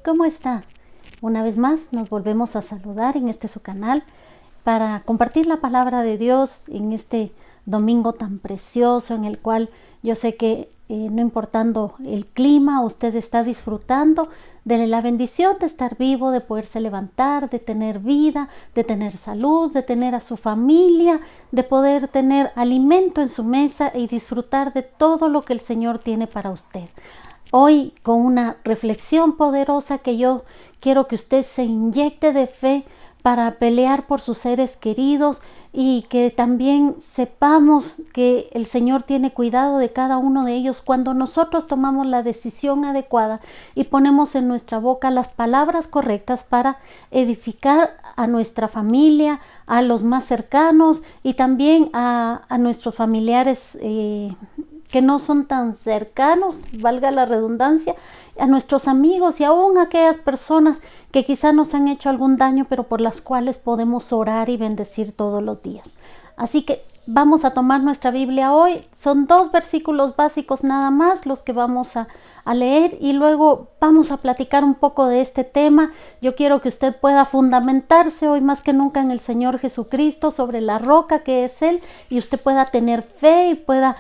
¿Cómo está? Una vez más nos volvemos a saludar en su canal para compartir la palabra de Dios en este domingo tan precioso en el cual yo sé que no importando el clima, usted está disfrutando de la bendición de estar vivo, de poderse levantar, de tener vida, de tener salud, de tener a su familia, de poder tener alimento en su mesa y disfrutar de todo lo que el Señor tiene para usted. Hoy con una reflexión poderosa que yo quiero que usted se inyecte de fe para pelear por sus seres queridos y que también sepamos que el Señor tiene cuidado de cada uno de ellos cuando nosotros tomamos la decisión adecuada y ponemos en nuestra boca las palabras correctas para edificar a nuestra familia, a los más cercanos y también a nuestros familiares que no son tan cercanos, valga la redundancia, a nuestros amigos y aún a aquellas personas que quizá nos han hecho algún daño, pero por las cuales podemos orar y bendecir todos los días. Así que vamos a tomar nuestra Biblia hoy. Son 2 versículos básicos nada más los que vamos a leer y luego vamos a platicar un poco de este tema. Yo quiero que usted pueda fundamentarse hoy más que nunca en el Señor Jesucristo, sobre la roca que es Él, y usted pueda tener fe y pueda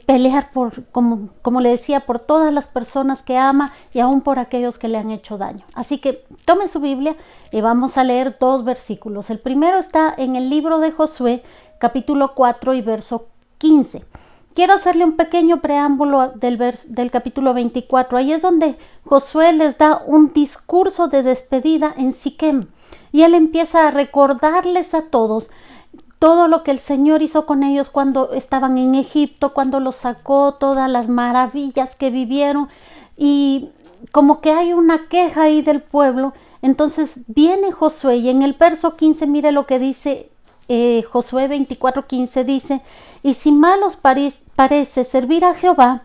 pelear por, como le decía, por todas las personas que ama y aún por aquellos que le han hecho daño. Así que tome su Biblia y vamos a leer 2 versículos. El primero está en el libro de Josué, capítulo 4 y verso 15. Quiero hacerle un pequeño preámbulo del capítulo 24. Ahí es donde Josué les da un discurso de despedida en Siquem y él empieza a recordarles a todos todo lo que el Señor hizo con ellos cuando estaban en Egipto, cuando los sacó, todas las maravillas que vivieron, y como que hay una queja ahí del pueblo. Entonces viene Josué y en el verso 15 mire lo que dice Josué 24:15, dice: y si mal os parece servir a Jehová,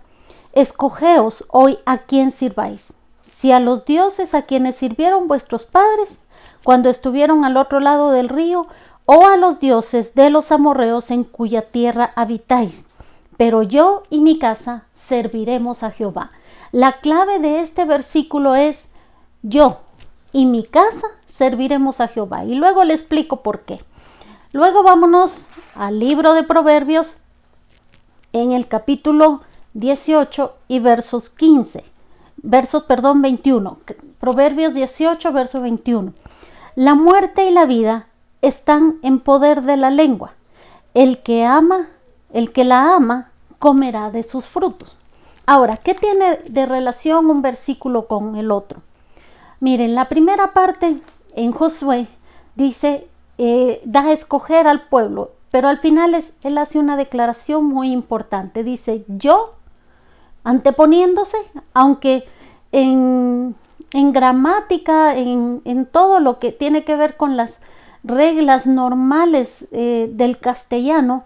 escogeos hoy a quién sirváis, si a los dioses a quienes sirvieron vuestros padres cuando estuvieron al otro lado del río, o a los dioses de los amorreos en cuya tierra habitáis. Pero yo y mi casa serviremos a Jehová. La clave de este versículo es: yo y mi casa serviremos a Jehová. Y luego le explico por qué. Luego vámonos al libro de Proverbios en el capítulo 18 y versos 21. Proverbios 18, verso 21. La muerte y la vida están en poder de la lengua. El que la ama, comerá de sus frutos. Ahora, ¿qué tiene de relación un versículo con el otro? Miren, la primera parte en Josué dice, da a escoger al pueblo, pero al final él hace una declaración muy importante. Dice, yo, anteponiéndose, aunque en gramática, en todo lo que tiene que ver con las reglas normales del castellano,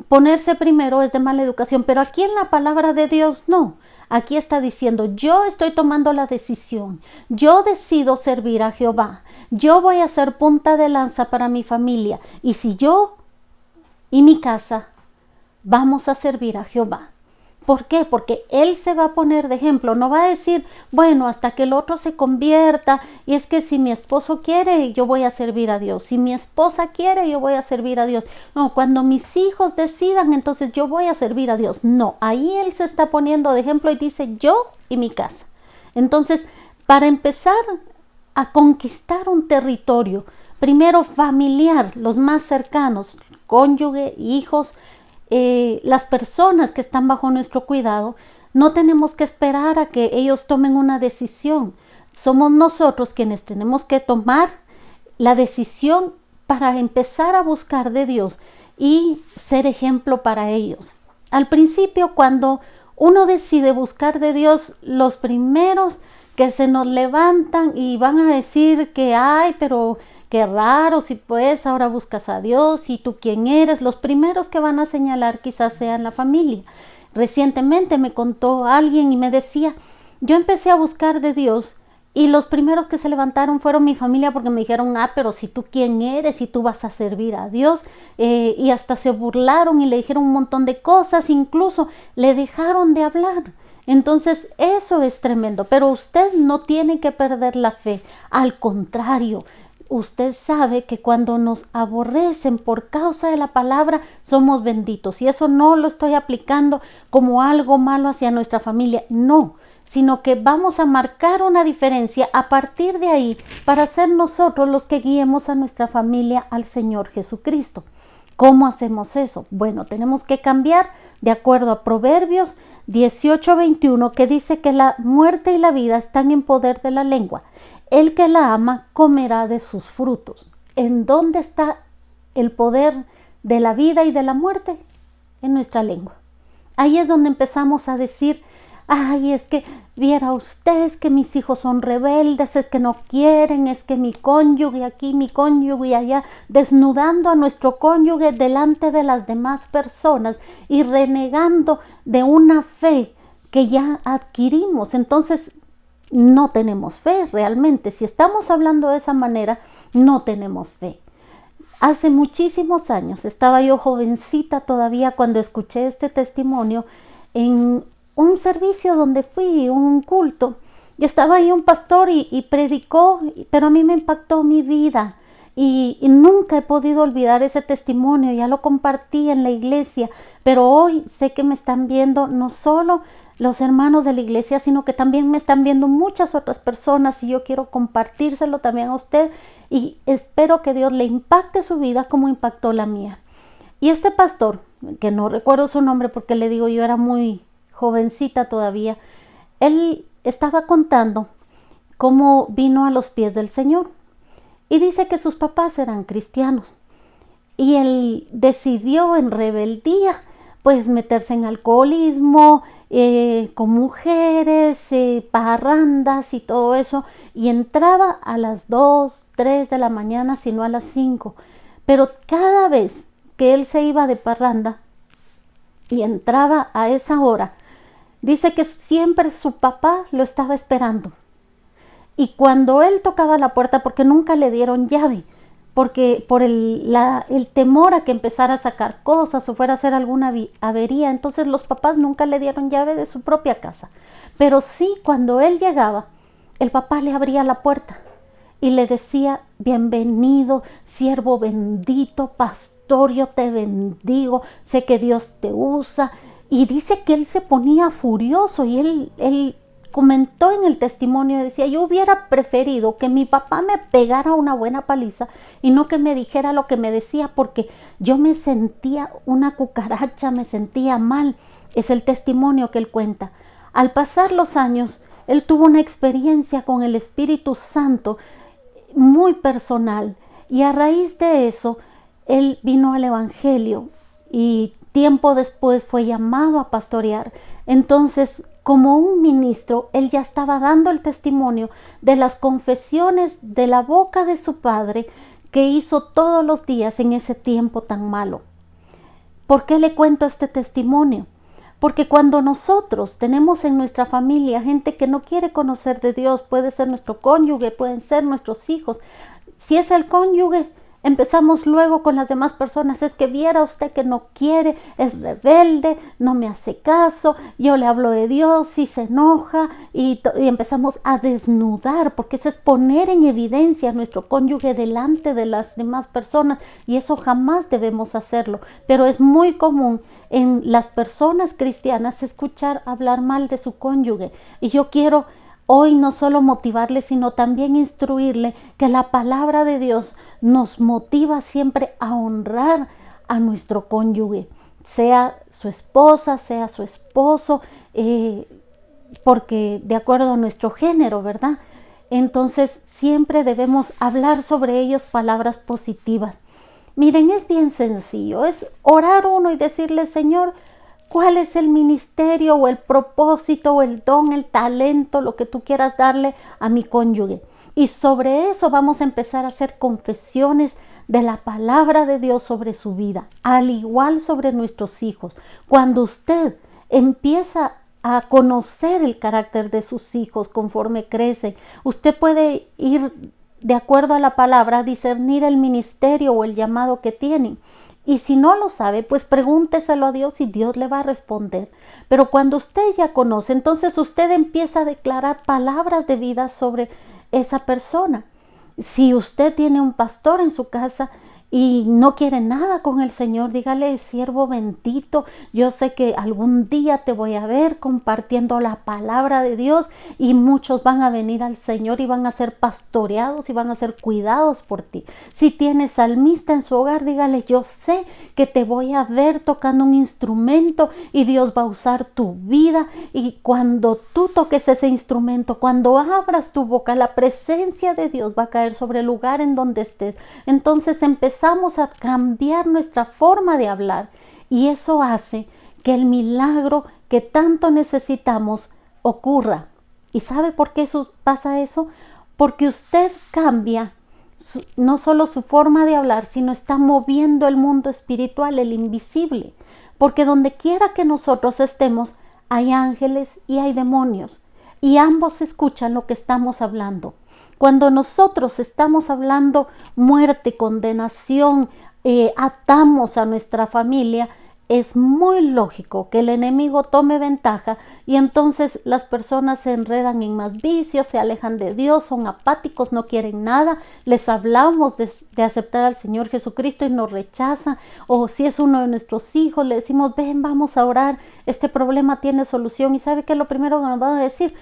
ponerse primero es de mala educación, pero aquí en la palabra de Dios no. Aquí está diciendo, yo estoy tomando la decisión, yo decido servir a Jehová, yo voy a ser punta de lanza para mi familia, y si yo y mi casa vamos a servir a Jehová. ¿Por qué? Porque Él se va a poner de ejemplo, no va a decir, bueno, hasta que el otro se convierta, y es que si mi esposo quiere, yo voy a servir a Dios, si mi esposa quiere, yo voy a servir a Dios. No, cuando mis hijos decidan, entonces yo voy a servir a Dios. No, ahí Él se está poniendo de ejemplo y dice, yo y mi casa. Entonces, para empezar a conquistar un territorio, primero familiar, los más cercanos, cónyuge, hijos, las personas que están bajo nuestro cuidado, no tenemos que esperar a que ellos tomen una decisión. Somos nosotros quienes tenemos que tomar la decisión para empezar a buscar de Dios y ser ejemplo para ellos. Al principio, cuando uno decide buscar de Dios, los primeros que se nos levantan y van a decir que ay, pero qué raro, si pues ahora buscas a Dios y tú quién eres, los primeros que van a señalar quizás sean la familia. Recientemente me contó alguien y me decía, yo empecé a buscar de Dios y los primeros que se levantaron fueron mi familia porque me dijeron, pero si tú quién eres y tú vas a servir a Dios, y hasta se burlaron y le dijeron un montón de cosas, incluso le dejaron de hablar. Entonces eso es tremendo, pero usted no tiene que perder la fe. Al contrario, usted sabe que cuando nos aborrecen por causa de la palabra, somos benditos. Y eso no lo estoy aplicando como algo malo hacia nuestra familia, no, sino que vamos a marcar una diferencia a partir de ahí para ser nosotros los que guiemos a nuestra familia al Señor Jesucristo. ¿Cómo hacemos eso? Bueno, tenemos que cambiar de acuerdo a Proverbios 18:21, que dice que la muerte y la vida están en poder de la lengua. El que la ama comerá de sus frutos. ¿En dónde está el poder de la vida y de la muerte? En nuestra lengua. Ahí es donde empezamos a decir, ay, es que viera usted, es que mis hijos son rebeldes, es que no quieren, es que mi cónyuge aquí, mi cónyuge allá, desnudando a nuestro cónyuge delante de las demás personas y renegando de una fe que ya adquirimos. Entonces, no tenemos fe realmente. Si estamos hablando de esa manera, no tenemos fe. Hace muchísimos años, estaba yo jovencita todavía cuando escuché este testimonio en un servicio donde fui, un culto, y estaba ahí un pastor y predicó, pero a mí me impactó mi vida y nunca he podido olvidar ese testimonio. Ya lo compartí en la iglesia, pero hoy sé que me están viendo no solo los hermanos de la iglesia, sino que también me están viendo muchas otras personas y yo quiero compartírselo también a usted y espero que Dios le impacte su vida como impactó la mía. Y este pastor, que no recuerdo su nombre porque le digo yo era muy jovencita todavía, él estaba contando cómo vino a los pies del Señor y dice que sus papás eran cristianos y él decidió en rebeldía pues meterse en alcoholismo, con mujeres, parrandas y todo eso, y entraba a las 2, 3 de la mañana, sino a las 5, pero cada vez que él se iba de parranda y entraba a esa hora, dice que siempre su papá lo estaba esperando. Y cuando él tocaba la puerta, porque nunca le dieron llave, porque por el temor a que empezara a sacar cosas o fuera a hacer alguna avería, entonces los papás nunca le dieron llave de su propia casa. Pero sí, cuando él llegaba, el papá le abría la puerta y le decía, bienvenido, siervo bendito, pastor, yo te bendigo, sé que Dios te usa. Y dice que él se ponía furioso y él comentó en el testimonio, decía, yo hubiera preferido que mi papá me pegara una buena paliza y no que me dijera lo que me decía, porque yo me sentía una cucaracha, me sentía mal. Es el testimonio que él cuenta. Al pasar los años, él tuvo una experiencia con el Espíritu Santo muy personal y a raíz de eso, él vino al Evangelio y tiempo después fue llamado a pastorear. Entonces, como un ministro, él ya estaba dando el testimonio de las confesiones de la boca de su padre que hizo todos los días en ese tiempo tan malo. ¿Por qué le cuento este testimonio? Porque cuando nosotros tenemos en nuestra familia gente que no quiere conocer de Dios, puede ser nuestro cónyuge, pueden ser nuestros hijos. Si es el cónyuge, empezamos luego con las demás personas, es que viera usted que no quiere, es rebelde, no me hace caso, yo le hablo de Dios y se enoja y empezamos a desnudar, porque eso es poner en evidencia a nuestro cónyuge delante de las demás personas y eso jamás debemos hacerlo, pero es muy común en las personas cristianas escuchar hablar mal de su cónyuge y yo quiero hoy no solo motivarle, sino también instruirle que la palabra de Dios nos motiva siempre a honrar a nuestro cónyuge, sea su esposa, sea su esposo, porque de acuerdo a nuestro género, ¿verdad? Entonces siempre debemos hablar sobre ellos palabras positivas. Miren, es bien sencillo, es orar uno y decirle, Señor, ¿cuál es el ministerio o el propósito o el don, el talento, lo que tú quieras darle a mi cónyuge? Y sobre eso vamos a empezar a hacer confesiones de la palabra de Dios sobre su vida, al igual sobre nuestros hijos. Cuando usted empieza a conocer el carácter de sus hijos conforme crecen, usted puede ir de acuerdo a la palabra, discernir el ministerio o el llamado que tienen. Y si no lo sabe, pues pregúnteselo a Dios y Dios le va a responder. Pero cuando usted ya conoce, entonces usted empieza a declarar palabras de vida sobre esa persona. Si usted tiene un pastor en su casa y no quiere nada con el Señor, dígale: siervo bendito, yo sé que algún día te voy a ver compartiendo la palabra de Dios y muchos van a venir al Señor y van a ser pastoreados y van a ser cuidados por ti. Si tienes salmista en su hogar, dígale: yo sé que te voy a ver tocando un instrumento y Dios va a usar tu vida, y cuando tú toques ese instrumento, cuando abras tu boca, la presencia de Dios va a caer sobre el lugar en donde estés. Entonces empezamos a cambiar nuestra forma de hablar y eso hace que el milagro que tanto necesitamos ocurra. ¿Y sabe por qué pasa eso? Porque usted cambia no solo su forma de hablar, sino está moviendo el mundo espiritual, el invisible. Porque donde quiera que nosotros estemos, hay ángeles y hay demonios. Y ambos escuchan lo que estamos hablando. Cuando nosotros estamos hablando muerte, condenación, atamos a nuestra familia, es muy lógico que el enemigo tome ventaja y entonces las personas se enredan en más vicios, se alejan de Dios, son apáticos, no quieren nada. Les hablamos de aceptar al Señor Jesucristo y nos rechazan. O si es uno de nuestros hijos, le decimos: ven, vamos a orar, este problema tiene solución. Y ¿sabe qué? Lo primero que nos van a decir: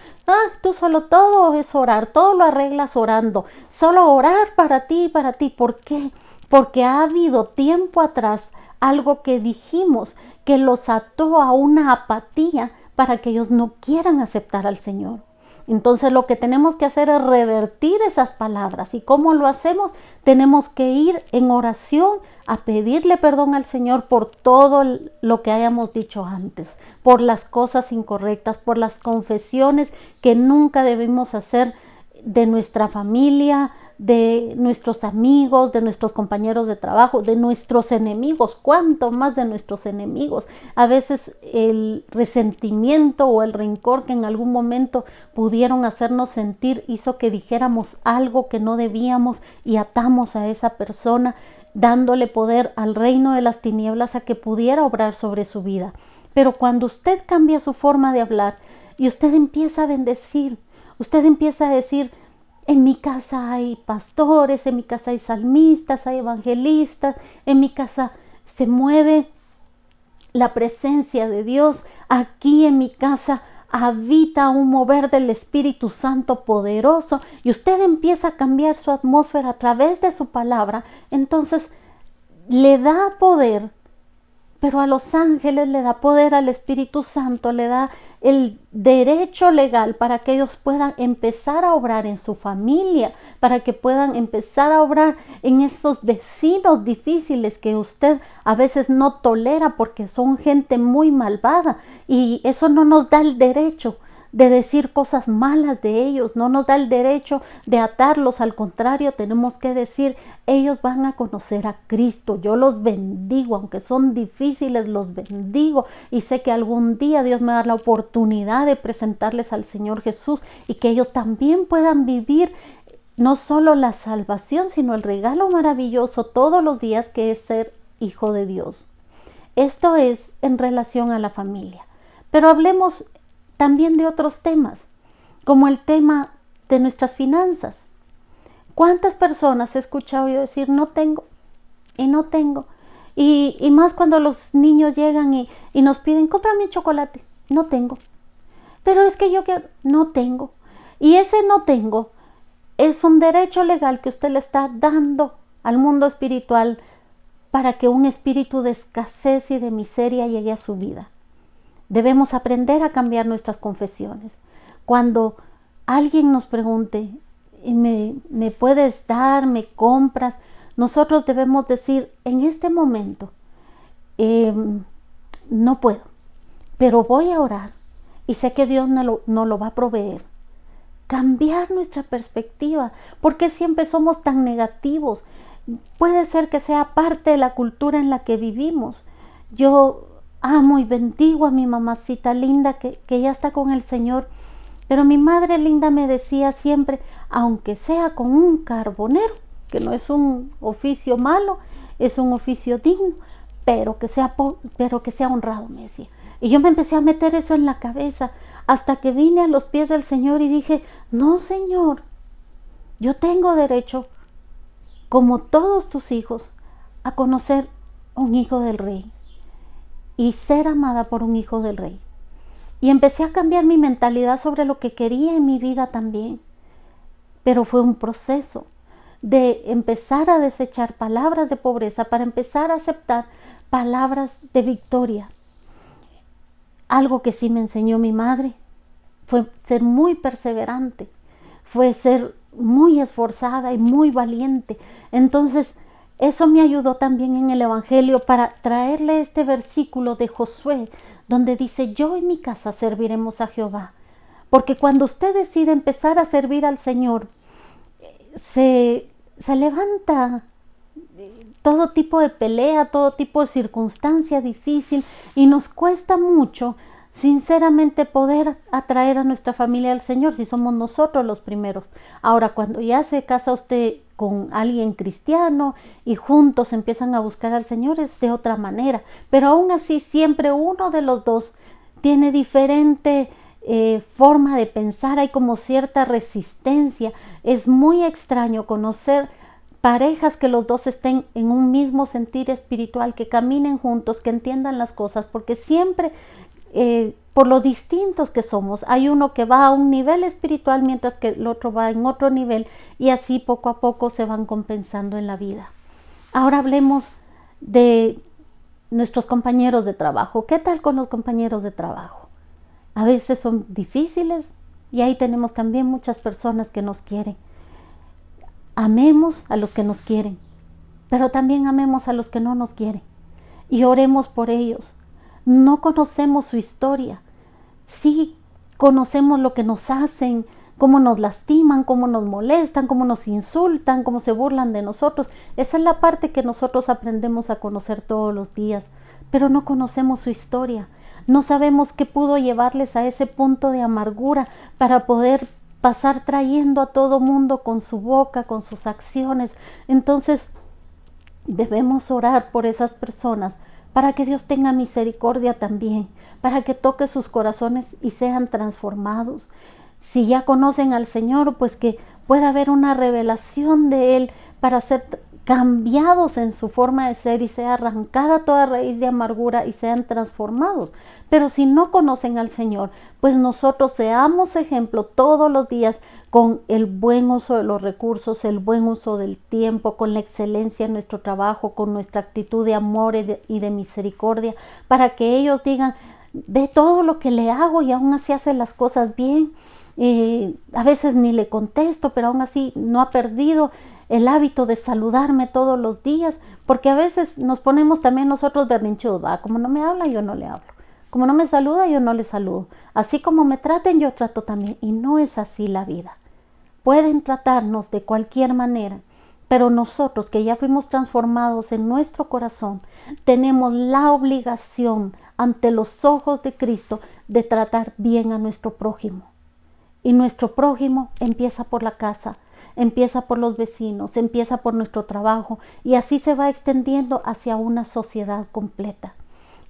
tú solo, todo es orar, todo lo arreglas orando, solo orar para ti y para ti. ¿Por qué? Porque ha habido tiempo atrás algo que dijimos que los ató a una apatía para que ellos no quieran aceptar al Señor. Entonces lo que tenemos que hacer es revertir esas palabras. ¿Y cómo lo hacemos? Tenemos que ir en oración a pedirle perdón al Señor por todo lo que hayamos dicho antes, por las cosas incorrectas, por las confesiones que nunca debemos hacer de nuestra familia, de nuestros amigos, de nuestros compañeros de trabajo, de nuestros enemigos, cuánto más de nuestros enemigos. A veces el resentimiento o el rencor que en algún momento pudieron hacernos sentir hizo que dijéramos algo que no debíamos y atamos a esa persona, dándole poder al reino de las tinieblas a que pudiera obrar sobre su vida. Pero cuando usted cambia su forma de hablar y usted empieza a bendecir, usted empieza a decir: en mi casa hay pastores, en mi casa hay salmistas, hay evangelistas, en mi casa se mueve la presencia de Dios, aquí en mi casa habita un mover del Espíritu Santo poderoso, y usted empieza a cambiar su atmósfera a través de su palabra. Entonces le da poder, pero a los ángeles le da poder, al Espíritu Santo le da el derecho legal para que ellos puedan empezar a obrar en su familia, para que puedan empezar a obrar en esos vecinos difíciles que usted a veces no tolera porque son gente muy malvada, y eso no nos da el derecho de decir cosas malas de ellos, no nos da el derecho de atarlos. Al contrario, tenemos que decir: ellos van a conocer a Cristo, yo los bendigo, aunque son difíciles, los bendigo, y sé que algún día Dios me va a dar la oportunidad de presentarles al Señor Jesús y que ellos también puedan vivir no solo la salvación, sino el regalo maravilloso todos los días que es ser hijo de Dios. Esto es en relación a la familia. Pero hablemos también de otros temas, como el tema de nuestras finanzas. ¿Cuántas personas he escuchado yo decir: no tengo, y no tengo? Y más cuando los niños llegan y nos piden: cómprame un chocolate. No tengo. Pero es que yo quiero. No tengo. Y ese no tengo es un derecho legal que usted le está dando al mundo espiritual para que un espíritu de escasez y de miseria llegue a su vida. Debemos aprender a cambiar nuestras confesiones. Cuando alguien nos pregunte: ¿me puedes dar? ¿Me compras? Nosotros debemos decir: en este momento no puedo, pero voy a orar y sé que Dios no lo va a proveer. Cambiar nuestra perspectiva. ¿Por qué siempre somos tan negativos? Puede ser que sea parte de la cultura en la que vivimos. Yo amo y bendigo a mi mamacita linda que ya está con el Señor, pero mi madre linda me decía siempre: aunque sea con un carbonero, que no es un oficio malo, es un oficio digno, pero que sea honrado, me decía. Y yo me empecé a meter eso en la cabeza hasta que vine a los pies del Señor y dije, no, Señor, yo tengo derecho, como todos tus hijos, a conocer un hijo del Rey y ser amada por un hijo del Rey. Y empecé a cambiar mi mentalidad sobre lo que quería en mi vida también. Pero fue un proceso de empezar a desechar palabras de pobreza para empezar a aceptar palabras de victoria. Algo que sí me enseñó mi madre fue ser muy perseverante, fue ser muy esforzada y muy valiente. Entonces, eso me ayudó también en el Evangelio para traerle este versículo de Josué, donde dice, yo y mi casa serviremos a Jehová. Porque cuando usted decide empezar a servir al Señor, se levanta todo tipo de pelea, todo tipo de circunstancia difícil, y nos cuesta mucho, sinceramente, poder atraer a nuestra familia al Señor si somos nosotros los primeros. Ahora, cuando ya se casa usted con alguien cristiano y juntos empiezan a buscar al Señor, es de otra manera, pero aún así siempre uno de los dos tiene diferente forma de pensar, hay como cierta resistencia. Es muy extraño conocer parejas que los dos estén en un mismo sentir espiritual, que caminen juntos, que entiendan las cosas, porque siempre por lo distintos que somos, hay uno que va a un nivel espiritual mientras que el otro va en otro nivel, y así poco a poco se van compensando en la vida. Ahora hablemos de nuestros compañeros de trabajo. ¿Qué tal con los compañeros de trabajo? A veces son difíciles y ahí tenemos también muchas personas que nos quieren. Amemos a los que nos quieren, pero también amemos a los que no nos quieren y oremos por ellos. No conocemos su historia. Sí conocemos lo que nos hacen, cómo nos lastiman, cómo nos molestan, cómo nos insultan, cómo se burlan de nosotros. Esa es la parte que nosotros aprendemos a conocer todos los días, pero no conocemos su historia. No sabemos qué pudo llevarles a ese punto de amargura para poder pasar trayendo a todo mundo con su boca, con sus acciones. Entonces, debemos orar por esas personas para que Dios tenga misericordia también, para que toque sus corazones y sean transformados. Si ya conocen al Señor, pues que pueda haber una revelación de Él para ser cambiados en su forma de ser y sea arrancada toda raíz de amargura y sean transformados. Pero si no conocen al Señor, pues nosotros seamos ejemplo todos los días con el buen uso de los recursos, el buen uso del tiempo, con la excelencia en nuestro trabajo, con nuestra actitud de amor y de misericordia, para que ellos digan, ve todo lo que le hago y aún así hace las cosas bien. A veces ni le contesto, pero aún así no ha perdido el hábito de saludarme todos los días, porque a veces nos ponemos también nosotros berrinchudos, como no me habla, yo no le hablo, como no me saluda, yo no le saludo, así como me traten, yo trato también, y no es así la vida. Pueden tratarnos de cualquier manera, pero nosotros que ya fuimos transformados en nuestro corazón, tenemos la obligación ante los ojos de Cristo de tratar bien a nuestro prójimo. Y nuestro prójimo empieza por la casa, empieza por los vecinos, empieza por nuestro trabajo, y así se va extendiendo hacia una sociedad completa.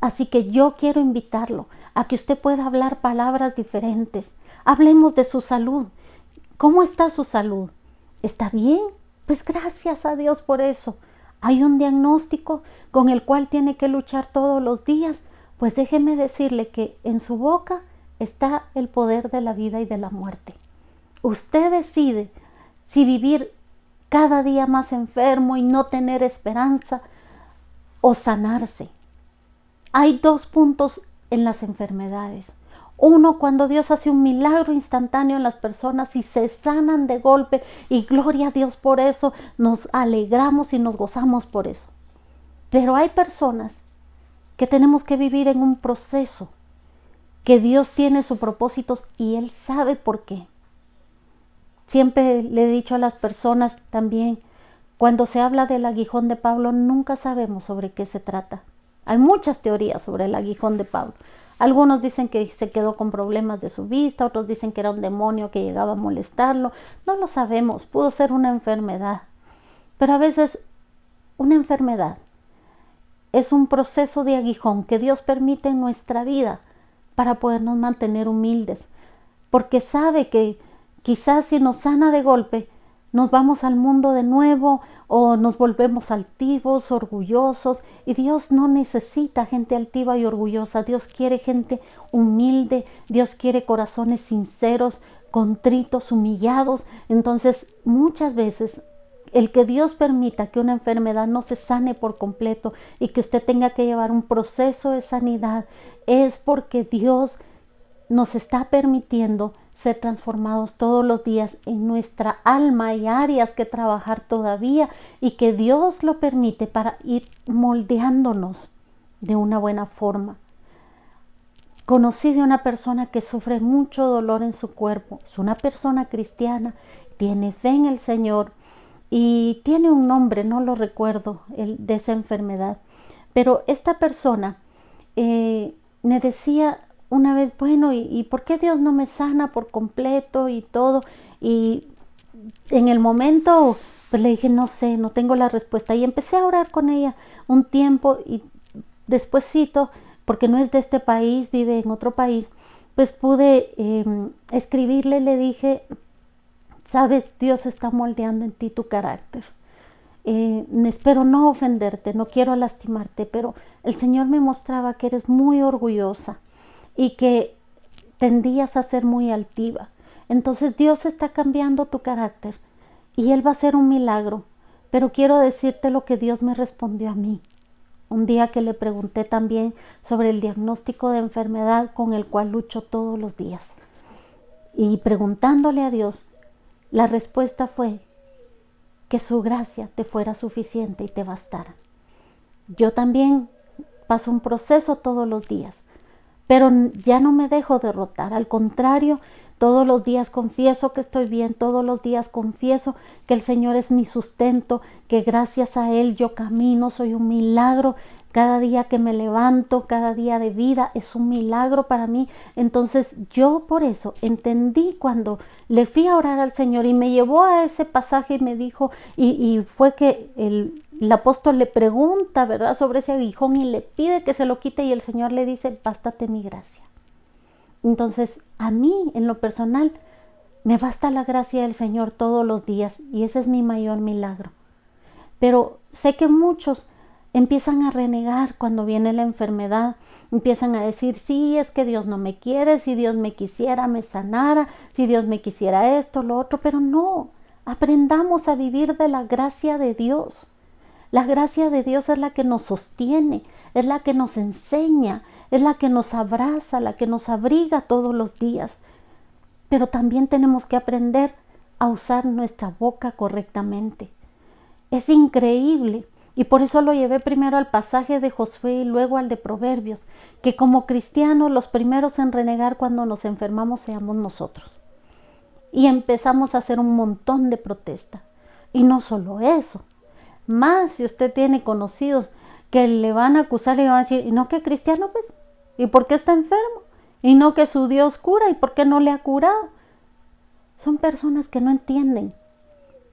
Así que yo quiero invitarlo a que usted pueda hablar palabras diferentes. Hablemos de su salud. ¿Cómo está su salud? ¿Está bien? Pues gracias a Dios por eso. ¿Hay un diagnóstico con el cual tiene que luchar todos los días? Pues déjeme decirle que en su boca está el poder de la vida y de la muerte. Usted decide si vivir cada día más enfermo y no tener esperanza o sanarse. Hay dos puntos en las enfermedades. Uno, cuando Dios hace un milagro instantáneo en las personas y se sanan de golpe, y gloria a Dios por eso, nos alegramos y nos gozamos por eso. Pero hay personas que tenemos que vivir en un proceso, que Dios tiene sus propósitos y Él sabe por qué. Siempre le he dicho a las personas también, cuando se habla del aguijón de Pablo, nunca sabemos sobre qué se trata. Hay muchas teorías sobre el aguijón de Pablo. Algunos dicen que se quedó con problemas de su vista, otros dicen que era un demonio que llegaba a molestarlo. No lo sabemos, pudo ser una enfermedad. Pero a veces una enfermedad es un proceso de aguijón que Dios permite en nuestra vida para podernos mantener humildes, porque sabe que quizás si nos sana de golpe, nos vamos al mundo de nuevo o nos volvemos altivos, orgullosos, y Dios no necesita gente altiva y orgullosa. Dios quiere gente humilde, Dios quiere corazones sinceros, contritos, humillados. Entonces, muchas veces el que Dios permita que una enfermedad no se sane por completo y que usted tenga que llevar un proceso de sanidad es porque Dios nos está permitiendo ser transformados todos los días en nuestra alma. Hay áreas que trabajar todavía y que Dios lo permite para ir moldeándonos de una buena forma. Conocí de una persona que sufre mucho dolor en su cuerpo. Es una persona cristiana, tiene fe en el Señor y tiene un nombre, no lo recuerdo, de esa enfermedad. Pero esta persona me decía una vez, bueno, ¿y por qué Dios no me sana por completo y todo? Y en el momento, pues le dije, no sé, no tengo la respuesta. Y empecé a orar con ella un tiempo y despuésito, porque no es de este país, vive en otro país, pues pude escribirle, le dije, sabes, Dios está moldeando en ti tu carácter. Espero no ofenderte, no quiero lastimarte, pero el Señor me mostraba que eres muy orgullosa y que tendías a ser muy altiva. Entonces Dios está cambiando tu carácter y Él va a hacer un milagro. Pero quiero decirte lo que Dios me respondió a mí. Un día que le pregunté también sobre el diagnóstico de enfermedad con el cual lucho todos los días. Y preguntándole a Dios, la respuesta fue que su gracia te fuera suficiente y te bastara. Yo también paso un proceso todos los días, pero ya no me dejo derrotar. Al contrario, todos los días confieso que estoy bien, todos los días confieso que el Señor es mi sustento, que gracias a Él yo camino, soy un milagro. Cada día que me levanto, cada día de vida es un milagro para mí. Entonces yo por eso entendí cuando le fui a orar al Señor y me llevó a ese pasaje y me dijo, y fue que el apóstol le pregunta, ¿verdad?, sobre ese aguijón y le pide que se lo quite y el Señor le dice, bástate mi gracia. Entonces a mí en lo personal me basta la gracia del Señor todos los días y ese es mi mayor milagro. Pero sé que muchos empiezan a renegar cuando viene la enfermedad, empiezan a decir, sí, es que Dios no me quiere, si Dios me quisiera, me sanara, si Dios me quisiera esto, lo otro, pero no, aprendamos a vivir de la gracia de Dios. La gracia de Dios es la que nos sostiene, es la que nos enseña, es la que nos abraza, la que nos abriga todos los días. Pero también tenemos que aprender a usar nuestra boca correctamente. Es increíble. Y por eso lo llevé primero al pasaje de Josué y luego al de Proverbios, que como cristianos los primeros en renegar cuando nos enfermamos seamos nosotros. Y empezamos a hacer un montón de protesta. Y no solo eso, más si usted tiene conocidos que le van a acusar y van a decir, ¿y no que cristiano pues? ¿Y por qué está enfermo? ¿Y no que su Dios cura? ¿Y por qué no le ha curado? Son personas que no entienden.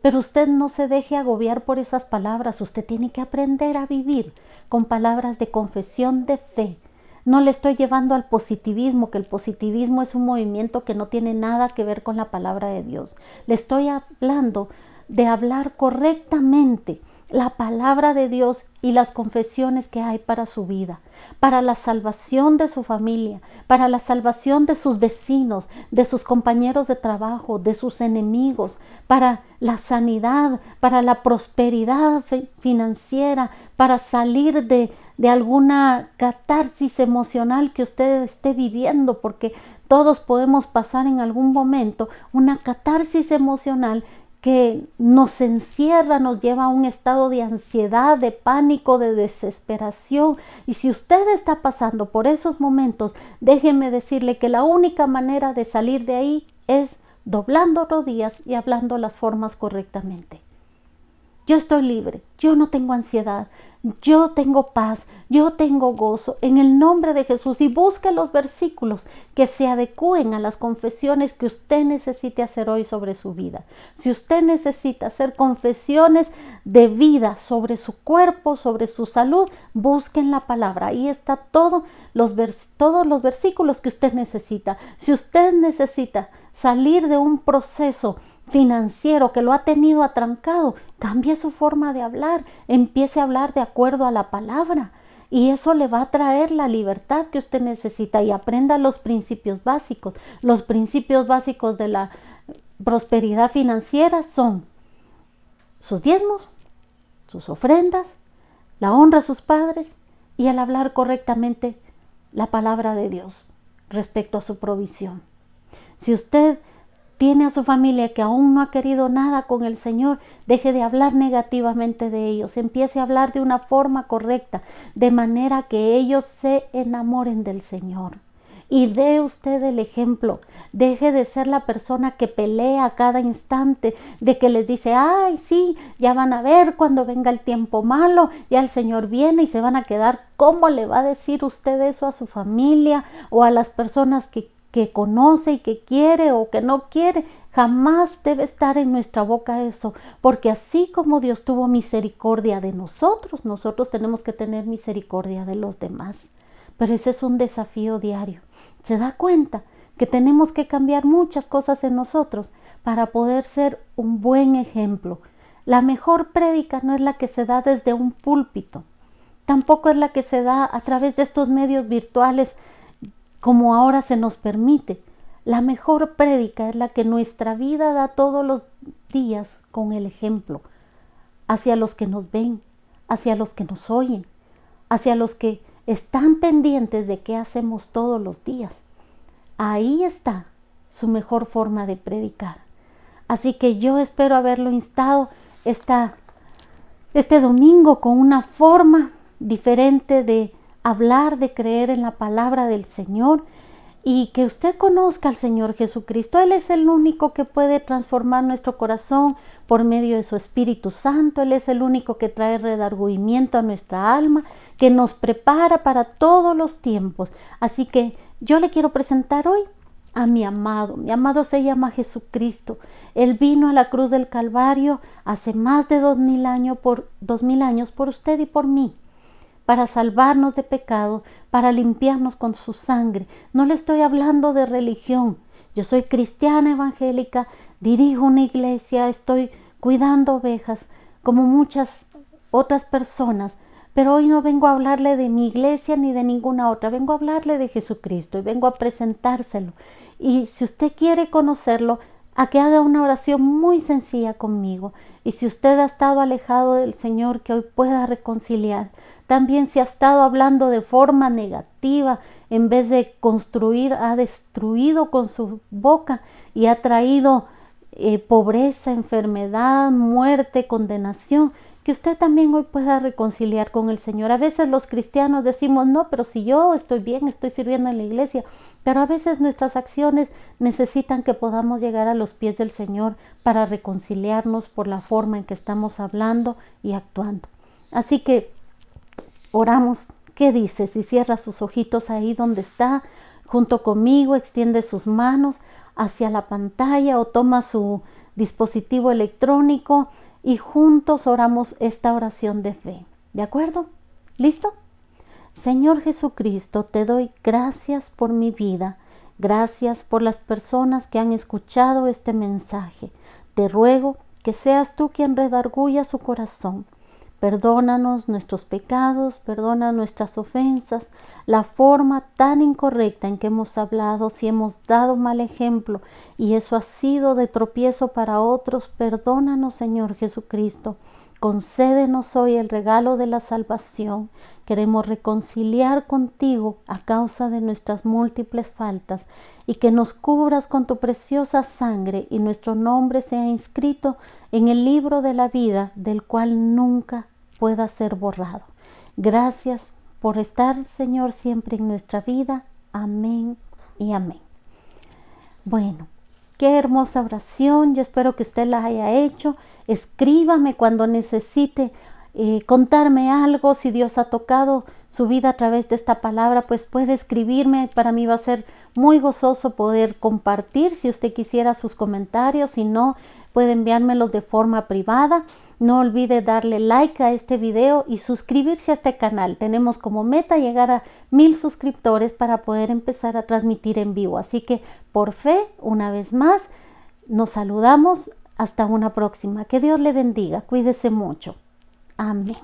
Pero usted no se deje agobiar por esas palabras. Usted tiene que aprender a vivir con palabras de confesión de fe. No le estoy llevando al positivismo, que el positivismo es un movimiento que no tiene nada que ver con la palabra de Dios. Le estoy hablando de hablar correctamente la palabra de Dios y las confesiones que hay para su vida, para la salvación de su familia, para la salvación de sus vecinos, de sus compañeros de trabajo, de sus enemigos, para la sanidad, para la prosperidad financiera, para salir de alguna catarsis emocional que usted esté viviendo, porque todos podemos pasar en algún momento una catarsis emocional que nos encierra, nos lleva a un estado de ansiedad, de pánico, de desesperación. Y si usted está pasando por esos momentos, déjeme decirle que la única manera de salir de ahí es doblando rodillas y hablando las formas correctamente. yo estoy libre, yo no tengo ansiedad, yo tengo paz, yo tengo gozo, en el nombre de Jesús. Y busque los versículos que se adecúen a las confesiones que usted necesite hacer hoy sobre su vida. Si usted necesita hacer confesiones de vida sobre su cuerpo, sobre su salud, busque en la palabra. Ahí está todos los versículos que usted necesita. Si usted necesita salir de un proceso financiero que lo ha tenido atrancado, cambie su forma de hablar, empiece a hablar de acuerdo a la palabra, y eso le va a traer la libertad que usted necesita. Y aprenda los principios básicos. Los principios básicos de la prosperidad financiera son sus diezmos, sus ofrendas, la honra a sus padres y el hablar correctamente la palabra de Dios respecto a su provisión. Si usted tiene a su familia que aún no ha querido nada con el Señor, deje de hablar negativamente de ellos, empiece a hablar de una forma correcta, de manera que ellos se enamoren del Señor. Y dé usted el ejemplo. Deje de ser la persona que pelea a cada instante, de que les dice, ay, sí, ya van a ver cuando venga el tiempo malo, ya el Señor viene, y se van a quedar. ¿Cómo le va a decir usted eso a su familia o a las personas que conoce y que quiere o que no quiere? Jamás debe estar en nuestra boca eso, porque así como Dios tuvo misericordia de nosotros, nosotros tenemos que tener misericordia de los demás. Pero ese es un desafío diario. ¿Se da cuenta que tenemos que cambiar muchas cosas en nosotros para poder ser un buen ejemplo? La mejor prédica no es la que se da desde un púlpito, tampoco es la que se da a través de estos medios virtuales como ahora se nos permite. La mejor prédica es la que nuestra vida da todos los días con el ejemplo, hacia los que nos ven, hacia los que nos oyen, hacia los que están pendientes de qué hacemos todos los días. Ahí está su mejor forma de predicar. Así que yo espero haberlo instado este domingo con una forma diferente de hablar, de creer en la palabra del Señor, y que usted conozca al Señor Jesucristo. Él es el único que puede transformar nuestro corazón por medio de su Espíritu Santo. Él es el único que trae redargüimiento a nuestra alma, que nos prepara para todos los tiempos. Así que yo le quiero presentar hoy a mi amado. Mi amado se llama Jesucristo. Él vino a la cruz del Calvario hace más de 2000 años por usted y por mí, para salvarnos de pecado, para limpiarnos con su sangre. No le estoy hablando de religión. Yo soy cristiana evangélica, dirijo una iglesia, estoy cuidando ovejas como muchas otras personas, pero hoy no vengo a hablarle de mi iglesia ni de ninguna otra. Vengo a hablarle de Jesucristo y vengo a presentárselo. Y si usted quiere conocerlo, a que haga una oración muy sencilla conmigo. Y si usted ha estado alejado del Señor, que hoy pueda reconciliar. También si ha estado hablando de forma negativa, en vez de construir, ha destruido con su boca y ha traído pobreza, enfermedad, muerte, condenación. Que usted también hoy pueda reconciliar con el Señor. A veces los cristianos decimos, no, pero si yo estoy bien, estoy sirviendo en la iglesia. Pero a veces nuestras acciones necesitan que podamos llegar a los pies del Señor para reconciliarnos por la forma en que estamos hablando y actuando. Así que oramos. ¿Qué dice? Si cierra sus ojitos ahí donde está, junto conmigo, extiende sus manos hacia la pantalla o toma su dispositivo electrónico y juntos oramos esta oración de fe. ¿De acuerdo? ¿Listo? Señor Jesucristo, te doy gracias por mi vida. Gracias por las personas que han escuchado este mensaje. Te ruego que seas tú quien redarguya su corazón. Perdónanos nuestros pecados, perdona nuestras ofensas, la forma tan incorrecta en que hemos hablado, si hemos dado mal ejemplo y eso ha sido de tropiezo para otros. Perdónanos, Señor Jesucristo. Concédenos hoy el regalo de la salvación. Queremos reconciliar contigo a causa de nuestras múltiples faltas y que nos cubras con tu preciosa sangre y nuestro nombre sea inscrito en el libro de la vida, del cual nunca pueda ser borrado. Gracias por estar, Señor, siempre en nuestra vida. Amén y amén. Bueno, Qué hermosa oración. Yo espero que usted la haya hecho. Escríbame cuando necesite contarme algo. Si Dios ha tocado su vida a través de esta palabra, pues puede escribirme. Para mí va a ser muy gozoso poder compartir. Si usted quisiera sus comentarios, si no, puede enviármelos de forma privada. No olvide darle like a este video y suscribirse a este canal. Tenemos como meta llegar a 1000 suscriptores para poder empezar a transmitir en vivo. Así que por fe, una vez más, nos saludamos. Hasta una próxima. Que Dios le bendiga. Cuídese mucho. Amén.